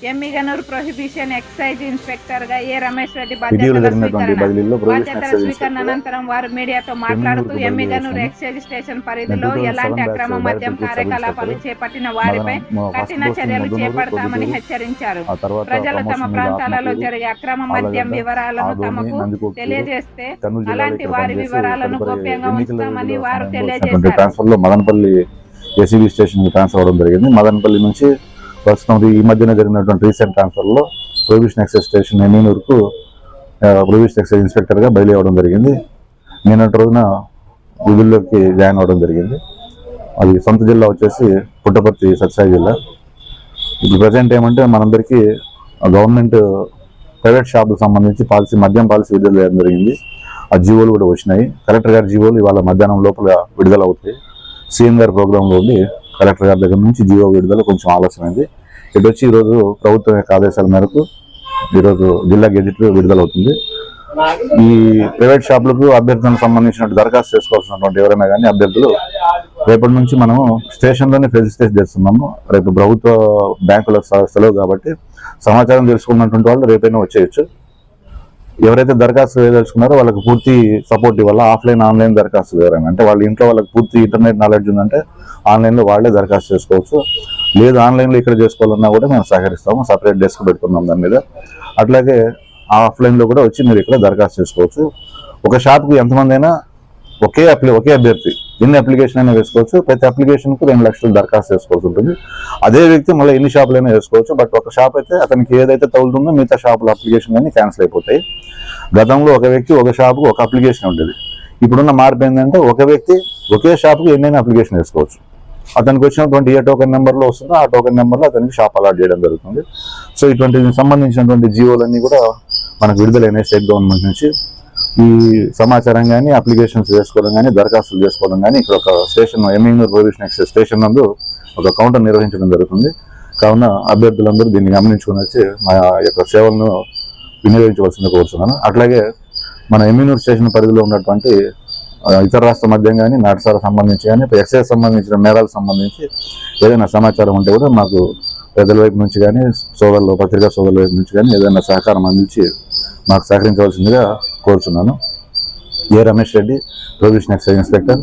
Emmiganur prohibition excise inspector గా ఏ రమేష్ రెడ్డి బాధ్యతల స్వీకరణ అనంతరం వారు మీడియాతో మాట్లాడుతూ ఎమ్మిగనూరు ఎక్సైజ్ స్టేషన్ పరిధిలో ఎలాంటి అక్రమ మద్యం కార్యకలాపాలు చేపట్టిన వారిపై కఠిన చర్యలు చేపడతామని హెచ్చరించారు. ప్రజలు తమ ప్రాంతాలలో జరిగే అక్రమ మద్యం వివరాలను తమకు తెలియజేస్తే అలాంటి వారి వివరాలను గోప్యంగా ఉంచుతామని వారు తెలియజేశారు. మదనపల్లి ఏసీబీ స్టేషన్ ట్రాన్స్ఫర్ అవడం జరిగింది. మదనపల్లి నుంచి ప్రస్తుతం ఈ మధ్యన జరిగినటువంటి రీసెంట్ ట్రాన్స్ఫర్లో ప్రొహిబిషన్ ఎక్సైజ్ స్టేషన్ ఎమ్మిగనూరుకు ప్రొహిబిషన్ ఎక్సైజ్ ఇన్స్పెక్టర్గా బదిలీ అవ్వడం జరిగింది. నిన్నటి రోజున విధుల్లోకి జాయిన్ అవ్వడం జరిగింది. అది సొంత జిల్లా వచ్చేసి పుట్టపర్తి సత్యసాయి జిల్లా. ఇప్పుడు ప్రజెంట్ ఏమంటే మనందరికీ గవర్నమెంట్ ప్రైవేట్ షాపులకు సంబంధించి మద్యం పాలసీ విడుదల చేయడం జరిగింది. ఆ జీవోలు కూడా వచ్చినాయి. కలెక్టర్ గారి జీవోలు ఇవాళ మధ్యాహ్నం లోపల విడుదల అవుతాయి. సీఎం గారి ప్రోగ్రాంలో ఉండి కలెక్టర్ గారి దగ్గర నుంచి జీవో విడుదల కొంచెం ఆలస్యమైంది. ఇటు వచ్చి ఈరోజు ప్రభుత్వం యొక్క ఆదేశాల మేరకు ఈరోజు జిల్లా గెజిట్ విడుదల అవుతుంది. ఈ ప్రైవేట్ షాపులకు అభ్యర్థులకు సంబంధించిన దరఖాస్తు చేసుకోవాల్సినటువంటి ఎవరైనా కానీ అభ్యర్థులు రేపటి నుంచి మనము స్టేషన్లోనే రిజిస్ట్రేషన్ చేస్తున్నాము. రేపు ప్రభుత్వ బ్యాంకుల సెలవు కాబట్టి సమాచారం తెలుసుకున్నటువంటి వాళ్ళు రేపైనా వచ్చేయచ్చు. ఎవరైతే దరఖాస్తు వేయదలుచుకున్నారో వాళ్ళకి పూర్తి సపోర్ట్ ఇవ్వాలి. ఆఫ్లైన్ ఆన్లైన్ దరఖాస్తు వేయడం అంటే వాళ్ళ ఇంట్లో వాళ్ళకి పూర్తి ఇంటర్నెట్ నాలెడ్జ్ ఉందంటే ఆన్లైన్లో వాళ్ళే దరఖాస్తు చేసుకోవచ్చు. లేదు ఆన్లైన్లో ఇక్కడ చేసుకోవాలన్నా కూడా మేము సహకరిస్తాము. సపరేట్ డెస్క్ పెట్టుకున్నాం దాని మీద. అట్లాగే ఆఫ్లైన్లో కూడా వచ్చి మీరు ఇక్కడ దరఖాస్తు చేసుకోవచ్చు. ఒక షాప్కి ఎంతమంది అయినా ఒకే అభ్యర్థి ఎన్ని అప్లికేషన్ అయినా వేసుకోవచ్చు. ప్రతి అప్లికేషన్కు 2 లక్షలు దరఖాస్తు చేసుకోవాల్సి ఉంటుంది. అదే వ్యక్తి మళ్ళీ ఎన్ని షాపులైనా వేసుకోవచ్చు. బట్ ఒక షాప్ అయితే అతనికి ఏదైతే తగులుతుందో మిగతా షాపుల అప్లికేషన్ అన్ని క్యాన్సిల్ అయిపోతాయి. గతంలో ఒక వ్యక్తి ఒక షాపుకు ఒక అప్లికేషన్ ఉండేది. ఇప్పుడున్న మార్పు ఏంటంటే ఒక వ్యక్తి ఒకే షాపుకి ఎన్నైనా అప్లికేషన్ వేసుకోవచ్చు. అతనికి వచ్చినటువంటి ఏ టోకెన్ నెంబర్లో వస్తుందో ఆ టోకెన్ నెంబర్లో అతనికి షాప్ అలాట్ చేయడం జరుగుతుంది. సో ఇటువంటి సంబంధించినటువంటి జీవోలన్నీ కూడా మనకు విడుదలైన స్టేట్ గవర్నమెంట్ నుంచి ఈ సమాచారం కానీ అప్లికేషన్స్ వేసుకోవడం కానీ దరఖాస్తులు చేసుకోవడం కానీ ఇక్కడ ఒక station Emmiganur prohibition excise station నందు ఒక కౌంటర్ నిర్వహించడం జరుగుతుంది. కావున అభ్యర్థులందరూ దీన్ని గమనించుకుని వచ్చి మా యొక్క సేవలను వినియోగించవలసింది కోరుతున్నాను. అట్లాగే మన ఎమ్మిగనూరు స్టేషన్ పరిధిలో ఉన్నటువంటి ఇతర రాష్ట్ర మద్యం కానీ నాటసాలకు సంబంధించి కానీ ఎక్సైజ్ సంబంధించిన నేరాలకు సంబంధించి ఏదైనా సమాచారం ఉంటే కూడా మాకు పెద్దల వైపు నుంచి కానీ పత్రికా సోదరుల వైపు నుంచి కానీ ఏదైనా సహకారం అందించి మాకు సహకరించవలసిందిగా కోరుచున్నాను. A Ramesh Reddy, prohibition excise inspector.